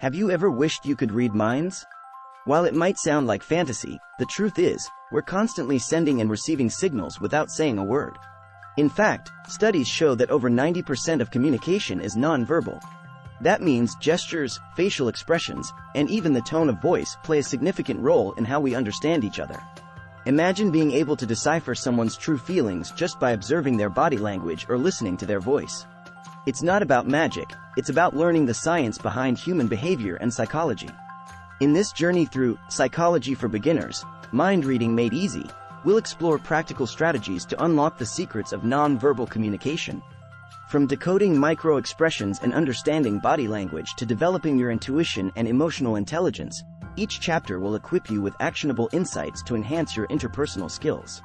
Have you ever wished you could read minds? While it might sound like fantasy, the truth is, we're constantly sending and receiving signals without saying a word. In fact, studies show that over 90% of communication is nonverbal. That means gestures, facial expressions, and even the tone of voice play a significant role in how we understand each other. Imagine being able to decipher someone's true feelings just by observing their body language or listening to their voice. It's not about magic, it's about learning the science behind human behavior and psychology. In this journey through Psychology for Beginners, Mind Reading Made Easy, we'll explore practical strategies to unlock the secrets of non-verbal communication. From decoding micro-expressions and understanding body language to developing your intuition and emotional intelligence, each chapter will equip you with actionable insights to enhance your interpersonal skills.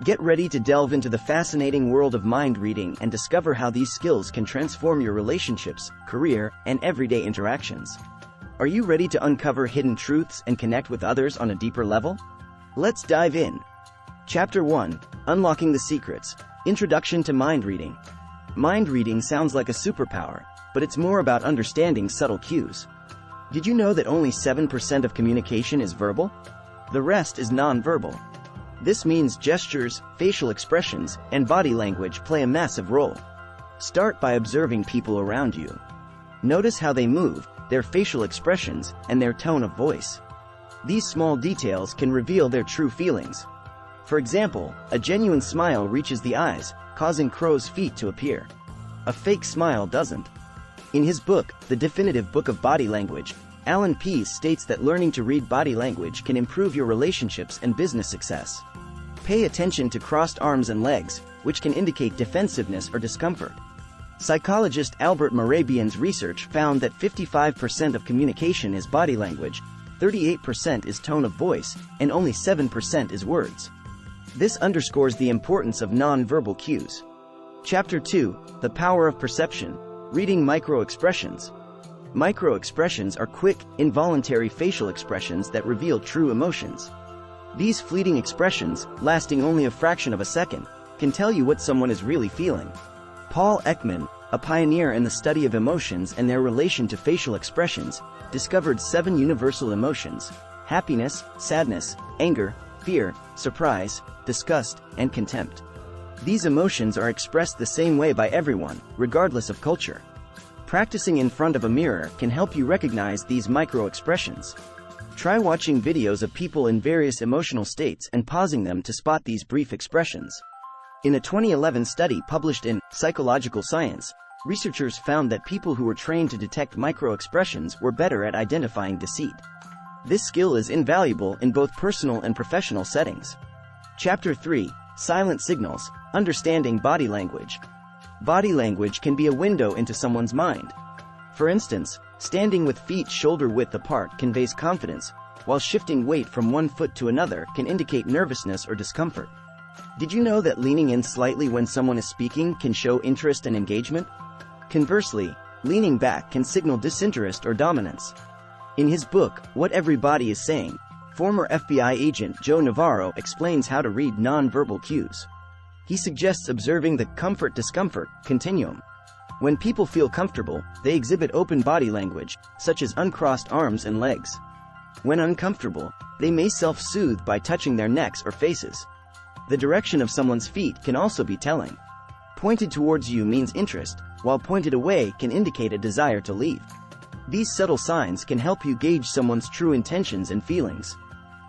Get ready to delve into the fascinating world of mind reading and discover how these skills can transform your relationships, career, and everyday interactions. Are you ready to uncover hidden truths and connect with others on a deeper level? Let's dive in. Chapter 1: Unlocking the Secrets. Introduction to Mind Reading. Mind reading sounds like a superpower, but it's more about understanding subtle cues. Did you know that only 7% of communication is verbal? The rest is non-verbal. This means gestures, facial expressions, and body language play a massive role. Start by observing people around you. Notice how they move, their facial expressions, and their tone of voice. These small details can reveal their true feelings. For example, a genuine smile reaches the eyes, causing crow's feet to appear. A fake smile doesn't. In his book, The Definitive Book of Body Language, Alan Pease states that learning to read body language can improve your relationships and business success. Pay attention to crossed arms and legs, which can indicate defensiveness or discomfort. Psychologist Albert Mehrabian's research found that 55% of communication is body language, 38% is tone of voice, and only 7% is words. This underscores the importance of non-verbal cues. Chapter 2: The Power of Perception. Reading micro-expressions. Micro-expressions are quick, involuntary facial expressions that reveal true emotions. These fleeting expressions, lasting only a fraction of a second, can tell you what someone is really feeling. Paul Ekman, a pioneer in the study of emotions and their relation to facial expressions, discovered 7 universal emotions: happiness, sadness, anger, fear, surprise, disgust, and contempt. These emotions are expressed the same way by everyone, regardless of culture. Practicing in front of a mirror can help you recognize these micro-expressions. Try watching videos of people in various emotional states and pausing them to spot these brief expressions. In a 2011 study published in Psychological Science, researchers found that people who were trained to detect micro-expressions were better at identifying deceit. This skill is invaluable in both personal and professional settings. Chapter 3: Silent Signals. Understanding body language. Body language can be a window into someone's mind. For instance, standing with feet shoulder-width apart conveys confidence, while shifting weight from one foot to another can indicate nervousness or discomfort. Did you know that leaning in slightly when someone is speaking can show interest and engagement? Conversely, leaning back can signal disinterest or dominance. In his book, What Everybody is Saying, former FBI agent Joe Navarro explains how to read non-verbal cues. He suggests observing the comfort-discomfort continuum. When people feel comfortable, they exhibit open body language, such as uncrossed arms and legs. When uncomfortable, they may self-soothe by touching their necks or faces. The direction of someone's feet can also be telling. Pointed towards you means interest, while pointed away can indicate a desire to leave. These subtle signs can help you gauge someone's true intentions and feelings.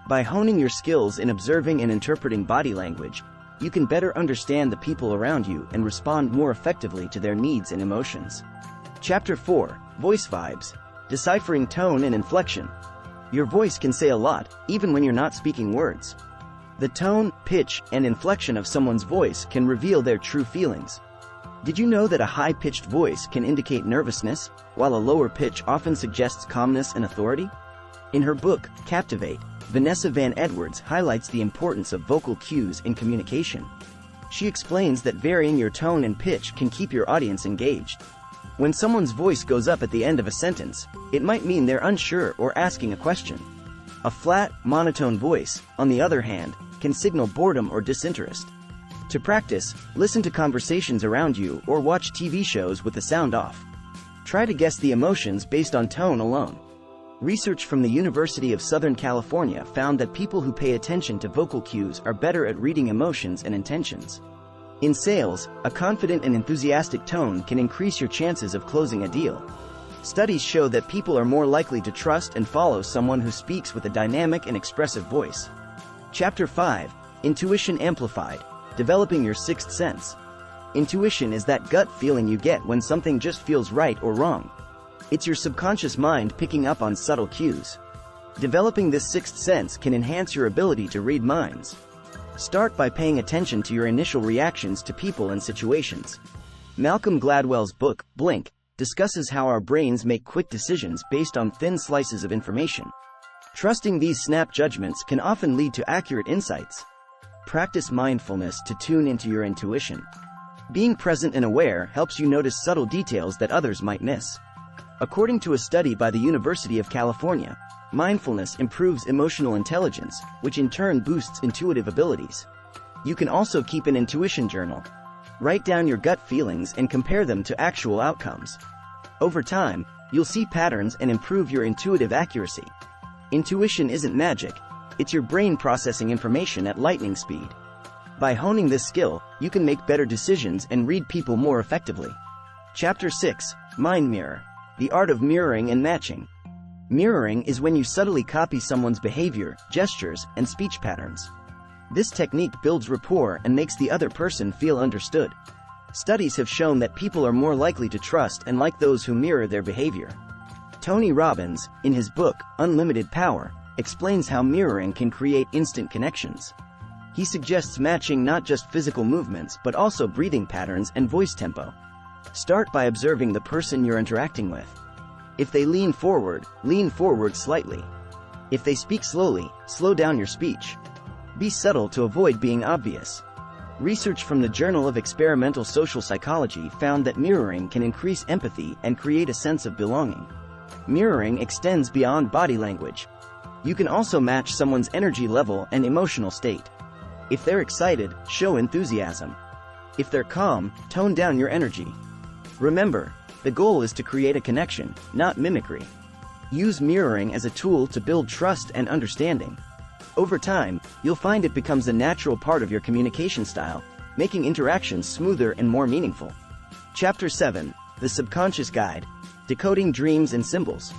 By honing your skills in observing and interpreting body language, you can better understand the people around you and respond more effectively to their needs and emotions. Chapter 4: Voice Vibes. Deciphering Tone and Inflection. Your voice can say a lot, even when you're not speaking words. The tone, pitch, and inflection of someone's voice can reveal their true feelings. Did you know that a high-pitched voice can indicate nervousness, while a lower pitch often suggests calmness and authority? In her book, Captivate, Vanessa Van Edwards highlights the importance of vocal cues in communication. She explains that varying your tone and pitch can keep your audience engaged. When someone's voice goes up at the end of a sentence, it might mean they're unsure or asking a question. A flat, monotone voice, on the other hand, can signal boredom or disinterest. To practice, listen to conversations around you or watch TV shows with the sound off. Try to guess the emotions based on tone alone. Research from the University of Southern California found that people who pay attention to vocal cues are better at reading emotions and intentions. In sales, a confident and enthusiastic tone can increase your chances of closing a deal. Studies show that people are more likely to trust and follow someone who speaks with a dynamic and expressive voice. Chapter 5: Intuition Amplified: Developing Your Sixth Sense. Intuition is that gut feeling you get when something just feels right or wrong. It's your subconscious mind picking up on subtle cues. Developing this sixth sense can enhance your ability to read minds. Start by paying attention to your initial reactions to people and situations. Malcolm Gladwell's book, Blink, discusses how our brains make quick decisions based on thin slices of information. Trusting these snap judgments can often lead to accurate insights. Practice mindfulness to tune into your intuition. Being present and aware helps you notice subtle details that others might miss. According to a study by the University of California, mindfulness improves emotional intelligence, which in turn boosts intuitive abilities. You can also keep an intuition journal. Write down your gut feelings and compare them to actual outcomes. Over time, you'll see patterns and improve your intuitive accuracy. Intuition isn't magic, it's your brain processing information at lightning speed. By honing this skill, you can make better decisions and read people more effectively. Chapter 6: Mind Mirror: The Art of Mirroring and Matching. Mirroring is when you subtly copy someone's behavior, gestures, and speech patterns. This technique builds rapport and makes the other person feel understood. Studies have shown that people are more likely to trust and like those who mirror their behavior. Tony Robbins, in his book, Unlimited Power, explains how mirroring can create instant connections. He suggests matching not just physical movements but also breathing patterns and voice tempo. Start by observing the person you're interacting with. If they lean forward slightly. If they speak slowly, slow down your speech. Be subtle to avoid being obvious. Research from the Journal of Experimental Social Psychology found that mirroring can increase empathy and create a sense of belonging. Mirroring extends beyond body language. You can also match someone's energy level and emotional state. If they're excited, show enthusiasm. If they're calm, tone down your energy. Remember, the goal is to create a connection, not mimicry. Use mirroring as a tool to build trust and understanding. Over time, you'll find it becomes a natural part of your communication style, making interactions smoother and more meaningful. Chapter 7: The Subconscious Guide: Decoding Dreams and Symbols.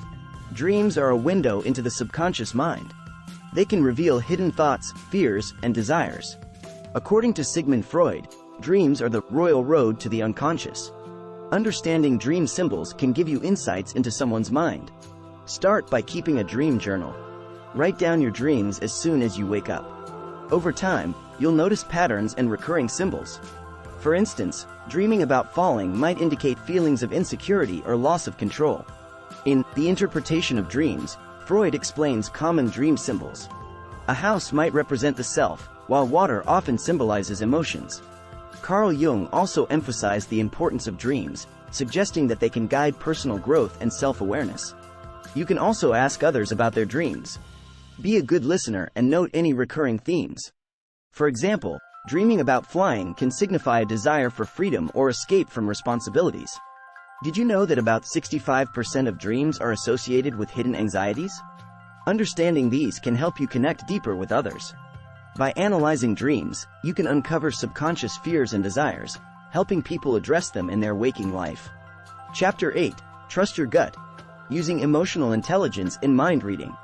Dreams are a window into the subconscious mind. They can reveal hidden thoughts, fears, and desires. According to Sigmund Freud, dreams are the royal road to the unconscious. Understanding dream symbols can give you insights into someone's mind. Start by keeping a dream journal. Write down your dreams as soon as you wake up. Over time, you'll notice patterns and recurring symbols. For instance, dreaming about falling might indicate feelings of insecurity or loss of control. In The Interpretation of Dreams, Freud explains common dream symbols. A house might represent the self, while water often symbolizes emotions. Carl Jung also emphasized the importance of dreams, suggesting that they can guide personal growth and self-awareness. You can also ask others about their dreams. Be a good listener and note any recurring themes. For example, dreaming about flying can signify a desire for freedom or escape from responsibilities. Did you know that about 65% of dreams are associated with hidden anxieties? Understanding these can help you connect deeper with others. By analyzing dreams, you can uncover subconscious fears and desires, helping people address them in their waking life. Chapter 8: Trust Your Gut: Using Emotional Intelligence in Mind Reading.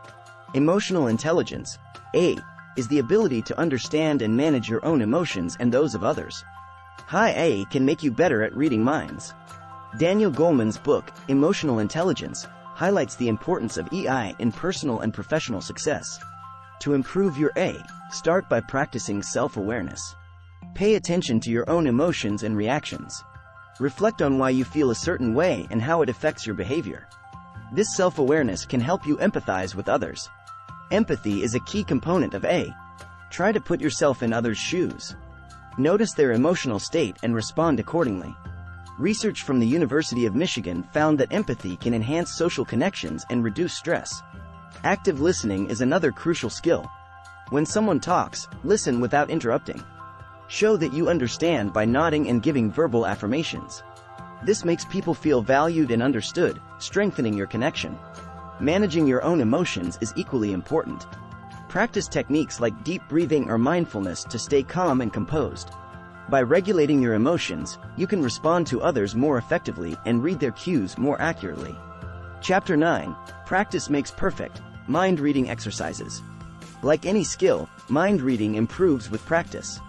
Emotional intelligence, A, is the ability to understand and manage your own emotions and those of others. High A can make you better at reading minds. Daniel Goleman's book, Emotional Intelligence, highlights the importance of EI in personal and professional success. To improve your A, start by practicing self-awareness. Pay attention to your own emotions and reactions. Reflect on why you feel a certain way and how it affects your behavior. This self-awareness can help you empathize with others. Empathy is a key component of A. Try to put yourself in others' shoes. Notice their emotional state and respond accordingly. Research from the University of Michigan found that empathy can enhance social connections and reduce stress. Active listening is another crucial skill. When someone talks, listen without interrupting. Show that you understand by nodding and giving verbal affirmations. This makes people feel valued and understood, strengthening your connection. Managing your own emotions is equally important. Practice techniques like deep breathing or mindfulness to stay calm and composed. By regulating your emotions, you can respond to others more effectively and read their cues more accurately. Chapter 9. Practice makes perfect. Mind reading exercises. Like any skill, mind reading improves with practice.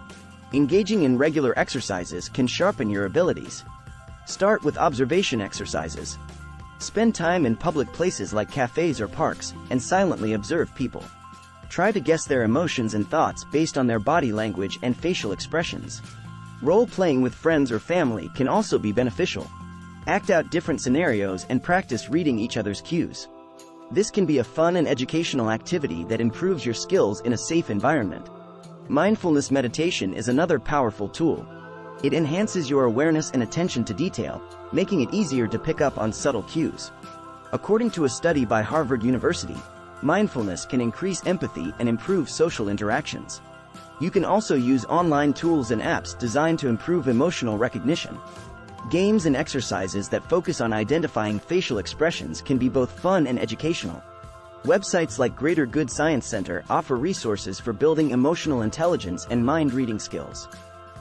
Engaging in regular exercises can sharpen your abilities. Start with observation exercises. Spend time in public places like cafes or parks, and silently observe people. Try to guess their emotions and thoughts based on their body language and facial expressions. Role-playing with friends or family can also be beneficial. Act out different scenarios and practice reading each other's cues. This can be a fun and educational activity that improves your skills in a safe environment. Mindfulness meditation is another powerful tool. It enhances your awareness and attention to detail, making it easier to pick up on subtle cues. According to a study by Harvard University, mindfulness can increase empathy and improve social interactions. You can also use online tools and apps designed to improve emotional recognition. Games and exercises that focus on identifying facial expressions can be both fun and educational. Websites like Greater Good Science Center offer resources for building emotional intelligence and mind-reading skills.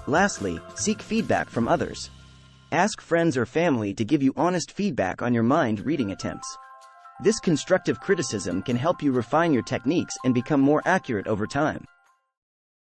Lastly, seek feedback from others. Ask friends or family to give you honest feedback on your mind-reading attempts. This constructive criticism can help you refine your techniques and become more accurate over time.